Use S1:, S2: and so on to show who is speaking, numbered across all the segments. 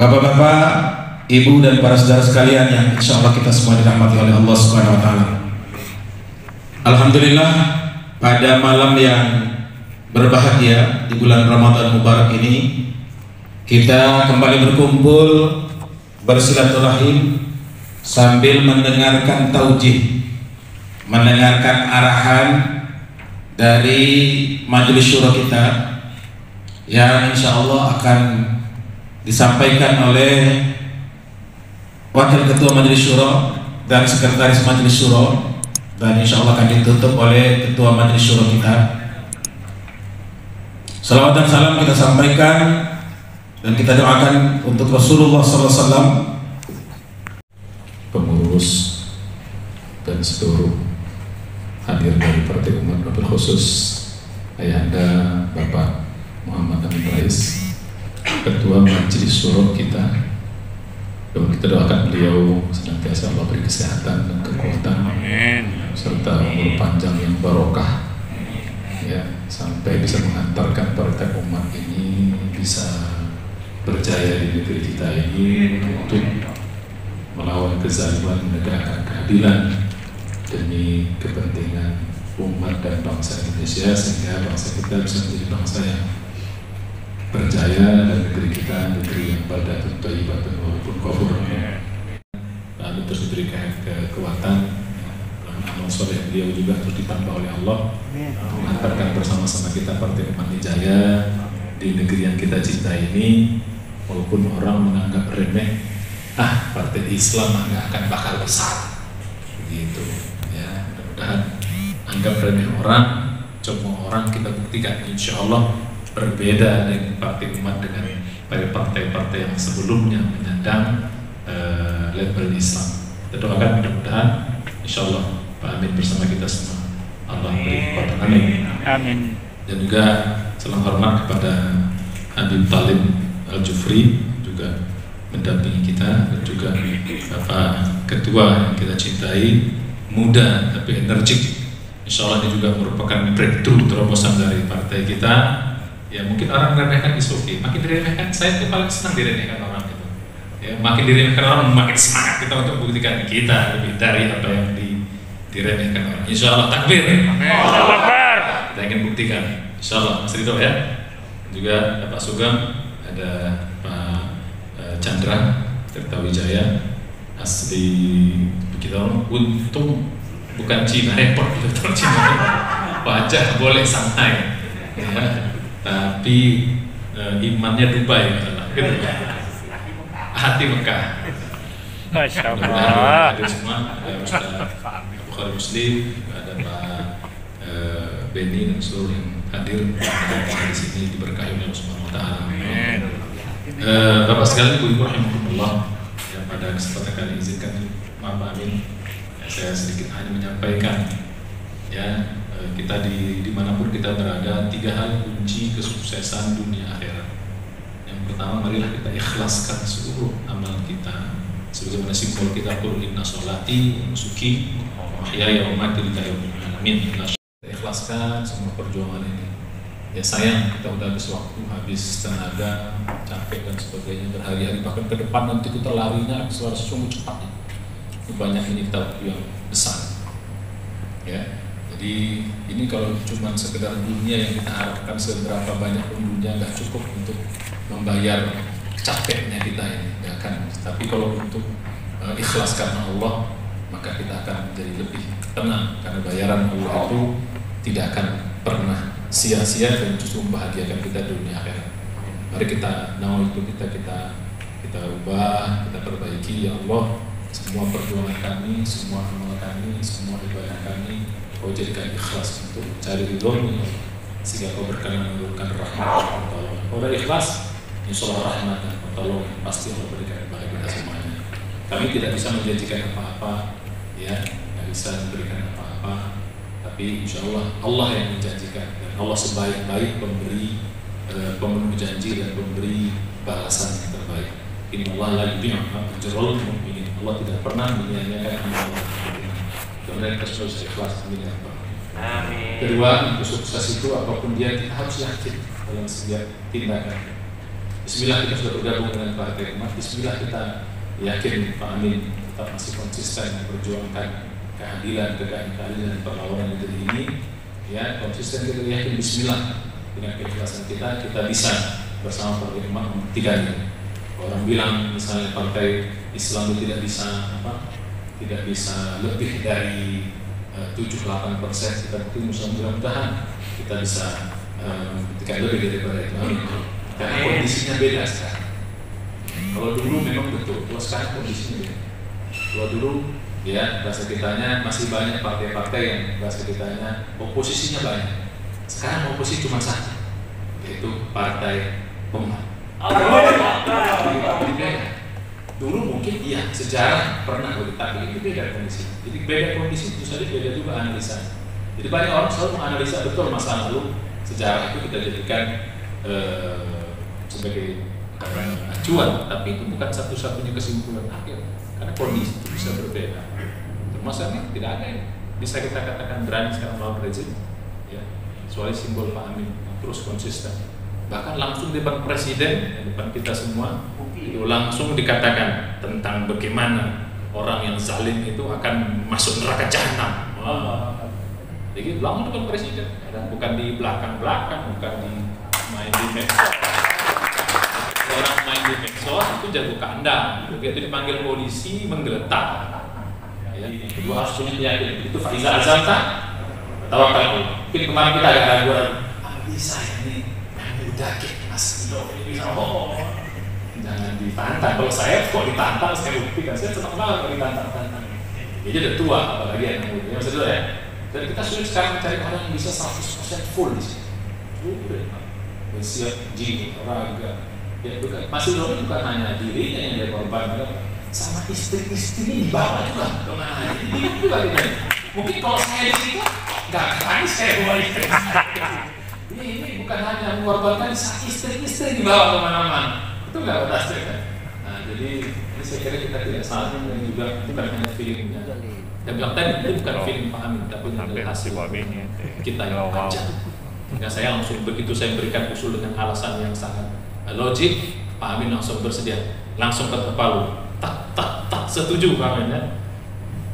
S1: Bapak-bapak, ibu dan para saudara sekalian yang insya Allah kita semua dirahmati oleh Allah Subhanahu Wa Taala. Alhamdulillah, pada malam yang berbahagia di bulan Ramadan Mubarak ini, kita kembali berkumpul bersilaturahim sambil mendengarkan taujih, mendengarkan arahan dari majelis syuro kita yang insya Allah akan disampaikan oleh Wakil Ketua Majelis Syuro dan Sekretaris Majelis Syuro, dan insya Allah akan ditutup oleh Ketua Majelis Syuro kita. Salawat dan salam kita sampaikan dan kita doakan untuk Rasulullah SAW,
S2: pengurus dan seluruh hadir dari Partai Umat, wabil khusus Ayahanda Bapak Muhammad Amin Rais, Ketua Majelis Syuro kita. Dan kita doakan beliau senantiasa Allah beri kesehatan dan kekuatan, serta umur panjang yang barokah, ya, sampai bisa mengantarkan Partai Umat ini bisa berjaya di negeri kita ini untuk melawan kezaliman, menegakkan keadilan demi kepentingan umat dan bangsa Indonesia, sehingga bangsa kita bisa menjadi bangsa yang berjaya dan negeri kita negeri yang baldatun thayyibatun walaupun kafur. Lalu terus diberikan kekuatan, amal soleh beliau juga terus ditambah oleh Allah, mengantarkan bersama-sama kita Partai Umat Jaya di negeri yang kita cintai ini. Walaupun orang menganggap remeh, Partai Islam nggak akan bakal besar, begitu ya. Mudah-mudahan anggap remeh orang, coba orang kita buktikan insya Allah berbeda dengan Partai Umat dengan partai-partai yang sebelumnya menyandang label Islam. Kita doakan mudah-mudahan insya Allah Pak Amin bersama kita semua Allah beri kekuatan. Amin.
S3: Amin.
S2: Dan juga salam hormat kepada Habib Talib Al-Jufri, juga mendampingi kita, dan juga Bapak Ketua yang kita cintai, muda tapi energik. Insya Allah ini juga merupakan breakthrough terobosan dari partai kita. Ya, mungkin orang meremehkan is okay. Makin diremehkan, saya tuh paling senang diremehkan orang itu. Ya, makin diremehkan orang, makin semangat kita untuk buktikan kita lebih dari apa yang diremehkan orang. Insya Allah, takbir. Kita ingin buktikan. Insya Allah, Mas Ridho ya. Juga Pak Sugeng, ada Pak Chandra Tirta Wijaya, asli begitu. Untung bukan Cina, repot gitu. Cina wajah boleh santai. Ya. Tapi imannya Dubai, gitu. Hati Mekah.
S3: Masya Allah.
S2: Ada semua, ada Ustaz Bukhari Muslim, ada Pak Beni dan seluruh yang hadir di sini diberkahi oleh Allah Subhanahu Wa Taala. Bapak sekalian, Ibu rahimahullah, yang pada kesempatan kali izinkan maaf Pak Amin, saya sedikit hanya menyampaikan ya. Kita dimanapun kita berada, 3 hal kunci kesuksesan dunia akhirat. Yang pertama, marilah kita ikhlaskan seluruh amal kita, sebagaimana simbol kita, qul inna sholati wa nusuki wa mahyaya wa mamati lillahi rabbil alamin. Kita ikhlaskan semua perjuangan ini. Ya sayang, kita udah habis waktu, habis tenaga, capek dan sebagainya, berhari-hari bahkan ke depan nanti kita larinya suara sungguh cepat. Banyak ini kita waktu yang besar. Ya. Jadi ini kalau cuma sekedar dunia yang kita harapkan, seberapa banyak pun dunia nggak cukup untuk membayar capeknya kita ini, ya kan? Tapi kalau untuk ikhlas karena Allah, maka kita akan menjadi lebih tenang, karena bayaran Allah itu tidak akan pernah sia-sia dan justru membahagiakan kita di dunia akhirat. Mari kita itu kita ubah, kita perbaiki ya Allah. Semua perjuangan kami, semua amal kami, semua ibadah kami, Kau jadikan ikhlas untuk mencari ridho-Mu, sehingga Kau berkenan menurunkan rahmat dan pertolongan. Kau udah ikhlas, insya Allah rahmat dan pertolongan pasti Allah berikan kepada kita semuanya. Kami tidak bisa menjanjikan apa-apa, ya, tidak bisa memberikan apa-apa, tapi insya Allah yang menjanjikan, dan Allah sebaik-baik pemberi, pemenuh janji dan pemberi balasan yang terbaik. Inna Allah la yudhi'u ajral mu'minin. Allah tidak pernah menyia-nyiakan amal Allah. Kemudian kita harus ikhlas. Amin. Kedua, untuk sukses itu apapun dia, kita harus yakin dalam setiap tindakan. Di Bismillah kita sudah bergabung dengan Partai Umat. Bismillah kita yakin Pak Amin tetap masih konsisten memperjuangkan keadilan, keadilan perlawanan negeri ini. Ya, konsisten kita yakin Bismillah dengan keikhlasan kita bisa bersama Partai Umat membuktikan. Orang bilang misalnya Partai Islam itu tidak bisa lebih dari 7-8%, kita mudah-mudahan kita bisa membuktikan lebih daripada itu. Karena kondisinya beda sekarang. Kalau dulu memang betul, kalau sekarang kondisinya beda. Kalau dulu ya bahasa kitanya masih banyak partai-partai yang bahasa kitanya oposisinya banyak. Sekarang oposisi cuma satu, yaitu Partai Umat. Dulu mungkin iya sejarah pernah begitu, tapi ini beda kondisi. Jadi beda kondisi itu saja beda juga analisa. Jadi banyak orang selalu menganalisa betul masa lalu, sejarah itu kita jadikan sebagai acuan, tapi itu bukan satu-satunya kesimpulan akhir, karena kondisi itu bisa berbeda. Termasuknya tidak ada yang bisa kita katakan berani sekarang melawan rezim, ya, soalnya simbol Pak Amin terus konsisten. Bahkan langsung di depan presiden, di depan kita semua, itu langsung dikatakan tentang bagaimana orang yang zalim itu akan masuk neraka jahanam. Jadi langsung depan presiden, dan bukan di belakang-belakang, bukan di main di medsos. Orang main di medsos itu jago kandang, begitu dipanggil polisi menggeletak. Ya, itu harus punya keyakinan. Itu Faiza Azamta, tawakal. Mungkin kemarin kita agak ragu-ragu. Bisa ini udah mas bisa jangan ditantang. Kalau saya kok ditantang, saya buktikan. Saya senang banget kalau ditantang-tantang. Jadi udah tua, apalagi yang muda. Maksudnya ya. Dan kita sulit sekarang mencari orang yang bisa 100% full di sini. Udah siap jiwa, raga. Ya bukan. Masih bukan hanya dirinya yang dia korbankan, sama istri-istri di bawah juga. Ini juga gitu. Mungkin kalau saya di situ nggak berani saya bawa istri. Ini bukan hanya mengorbankan istri-istri di bawah kemana-mana. Itu nggak berhasil kan? Nah, jadi ini saya kira kita tidak salah, dan juga bukan hanya feelingnya. Dan bilang tadi itu bukan feeling Pak Amin, tapi adalah hasil kita yang panjang. Sehingga saya langsung begitu saya berikan usul dengan alasan yang sangat logik, Pak Amin langsung bersedia, langsung ketok palu, tak setuju Pak Amin ya.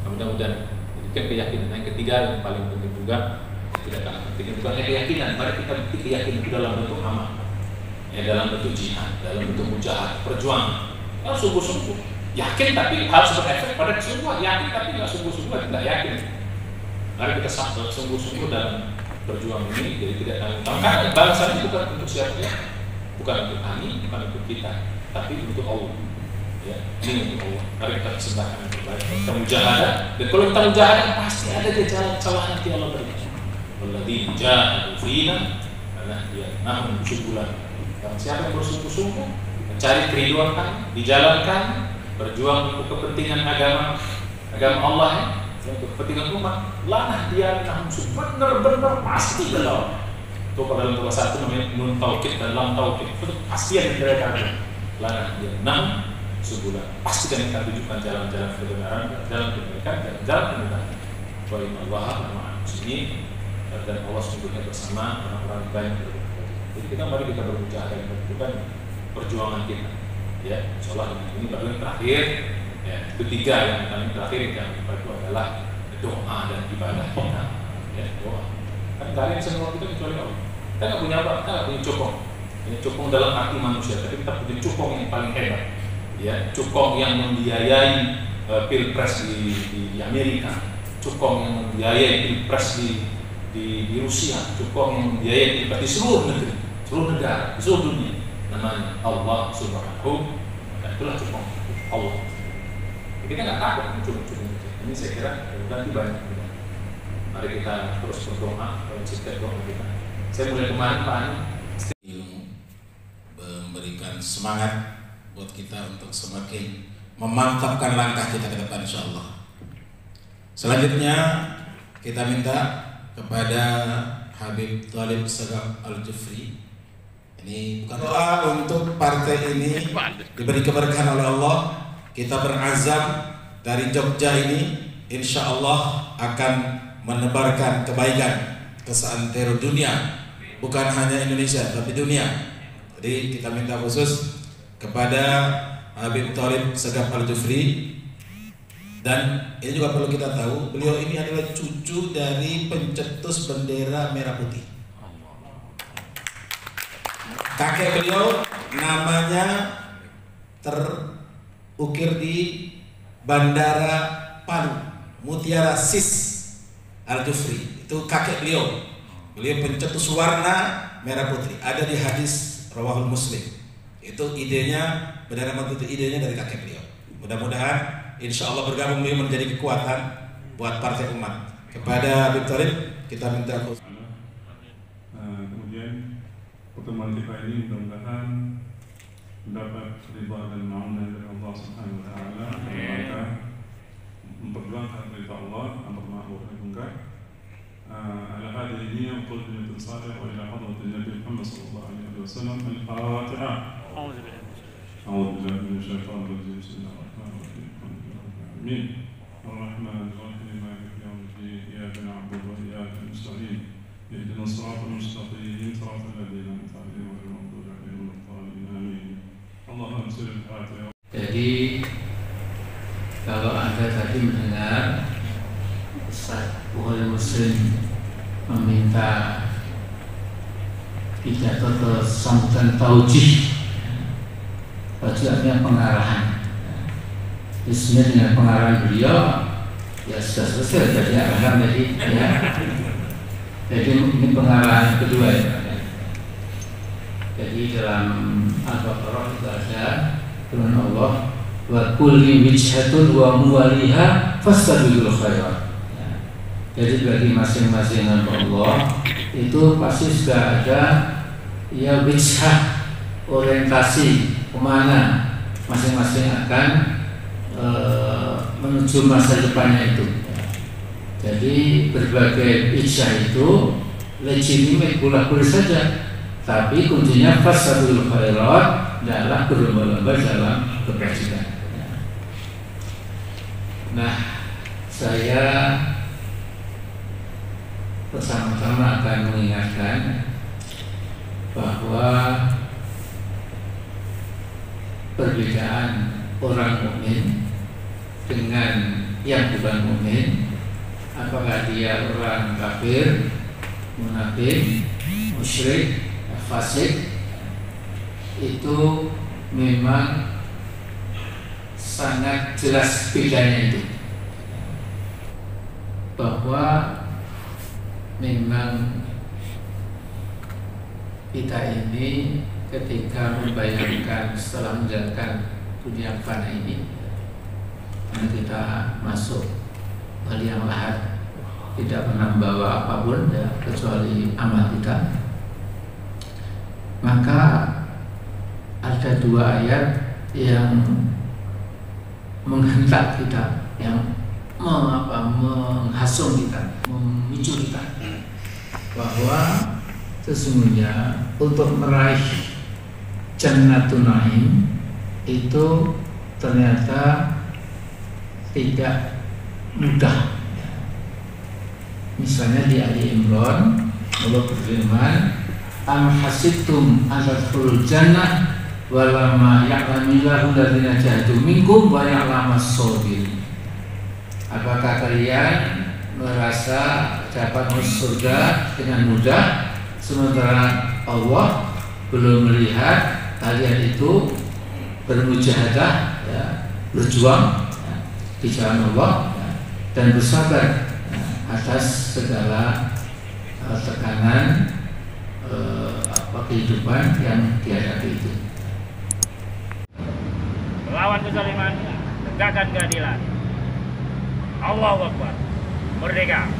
S2: Mudah-mudahan. Jadi keyakinan yang ketiga yang paling penting juga, tidak kalah penting bukan keyakinan, mari kita bukti keyakinan itu dalam bentuk amal. Ya, dalam bentuk jihad, dalam bentuk mujahadah, perjuangan. Harus sungguh-sungguh. Yakin tapi harus berefek pada kesungguhan. Yakin tapi nggak sungguh-sungguh, tidak yakin. Mari kita sungguh-sungguh dalam berjuang ini, jadi tidak tanggung. Karena bangsa ini bukan untuk siapa ya, bukan untuk kami, bukan untuk kita, tapi untuk Allah. Ya, ini untuk Allah. Mari kita persembahkan yang terbaik. Kita mujahadah. Dan kalau kita mujahadah pasti ada jalan celah nanti Allah berikan. Walladzi jahadu fina lanahdiyannahum subulan. Dan siapa yang bersungguh-sungguh mencari keriduan kami, dijalankan, berjuang untuk kepentingan agama Allah ya, untuk kepentingan umat, lanahdiyannahum benar-benar pasti dalam. Itu dalam bahasa satu namanya nun taukid dan lam taukid. Itu pasti yang mereka ada. Lanahdiyannahum subulan. Pasti kami akan tunjukkan jalan-jalan kebenaran, jalan kebaikan, dan jalan kebenaran. Wa innallaha ma'al muhsinin. Dan Allah sesungguhnya bersama orang-orang baik. Jadi kita mari kita bermujahadah dan menentukan perjuangan kita. Ya, insyaallah ini baru yang terakhir. Ya, ketiga yang paling terakhir yang itu adalah doa dan ibadah kita. Ya, doa. Kan kalian semua kita kecuali Allah. Kita nggak punya apa? Kita nggak punya cukong. Ini cukong dalam arti manusia, tapi kita punya cukong yang paling hebat. Ya, cukong yang membiayai pilpres di Amerika, cukong yang membiayai pilpres di Rusia, cukong yang membiayai pilpres di seluruh negeri, seluruh negara, di seluruh dunia. Namanya Allah Subhanahu. Dan itulah cukong Allah. Kita nggak takut cukong. Ini saya kira nanti banyak. Mari kita terus berdoa, konsisten doa kita. Saya mulai kemarin Pak Ani
S1: memberikan semangat buat kita untuk semakin memantapkan langkah kita ke depan insyaallah. Selanjutnya kita minta kepada Habib Thalib Sagaf Al-Jufri. Ini bukan doa untuk partai ini diberi keberkahan oleh Allah. Kita berazam dari Jogja ini insyaallah akan menebarkan kebaikan ke seantero dunia, bukan hanya Indonesia tapi dunia. Jadi kita minta khusus kepada Habib Thalib Segaf Al-Jufri. Dan ini juga perlu kita tahu, beliau ini adalah cucu dari pencetus bendera merah putih. Kakek beliau namanya terukir di Bandara Palu, Mutiara Sis Al-Jufri. Itu kakek beliau. Beliau pencetus warna merah putih. Ada di hadis Rawahul Muslim. Itu idenya, bendera merah putih, idenya dari kakek beliau. Mudah-mudahan insya Allah bergabung beliau menjadi kekuatan buat partai umat. Kepada Habib Thalib kita minta khusus.
S4: Kemudian pertemuan kita ini mudah-mudahan mendapat ridha dan ma'unah dari Allah Subhanahu wa taala, maka memperjuangkan ridha Allah, amar ma'ruf nahi munkar. على هذه النية وقلت بنية صالح وإلى حضرة النبي محمد صلى الله عليه وسلم الفاتحة. أعوذ بالله من الشيطان الرجيم. بسم الله الرحمن الرحيم. الحمد لله رب العالمين الرحمن الرحيم مالك يوم الدين إياك نعبد وإياك نستعين اهدنا الصراط المستقيم صراط الذين أنعمت عليهم غير المغضوب عليهم ولا الضالين آمين. اللهم صل الفاتحة.
S5: Jadi kalau Anda tadi mendengar Ustaz Bukhari Muslim meminta pidato ke sambutan taujih, artinya pengarahan. Isinya dengan pengarahan beliau ya sudah selesai jadi arahan tadi ya. Jadi ini pengarahan kedua ya. Jadi dalam Al-Baqarah itu ada firman Allah, wa kulli wijhatun wa muwaliha fastabiqul khairat. Jadi bagi masing-masing hamba Allah itu pasti sudah ada ya wijhah, orientasi kemana masing-masing akan menuju masa depannya itu. Jadi berbagai wijhah itu legitimate boleh saja, tapi kuncinya fastabiqul khairat adalah berlomba-lomba dalam kebajikan. Nah, saya bersama-sama akan mengingatkan bahwa perbedaan orang mukmin dengan yang bukan mukmin, apakah dia orang kafir, munafik, musyrik, fasik, itu memang sangat jelas bedanya itu, bahwa memang kita ini ketika membayangkan setelah menjalankan dunia fana ini, karena kita masuk ke liang lahat, tidak pernah membawa apapun ya, kecuali amal kita, maka ada dua ayat yang menghentak kita, yang menghasung kita, memicu kita, bahwa sesungguhnya untuk meraih Jannatun Naim itu ternyata tidak mudah. Misalnya di Ali Imran Allah berfirman, am hasibtum an tadkhulul jannah walamma ya'lamillahu alladziina jahadu minkum wa ya'lamas sabirin. Apakah kalian merasa dapat masuk surga dengan mudah sementara Allah belum melihat kalian itu bermujahadah ya, berjuang ya, di jalan Allah ya, dan bersabar ya, atas segala tekanan kehidupan yang dihadapi itu.
S3: Melawan kezaliman, tegakkan keadilan. Allahu Akbar. Merdeka.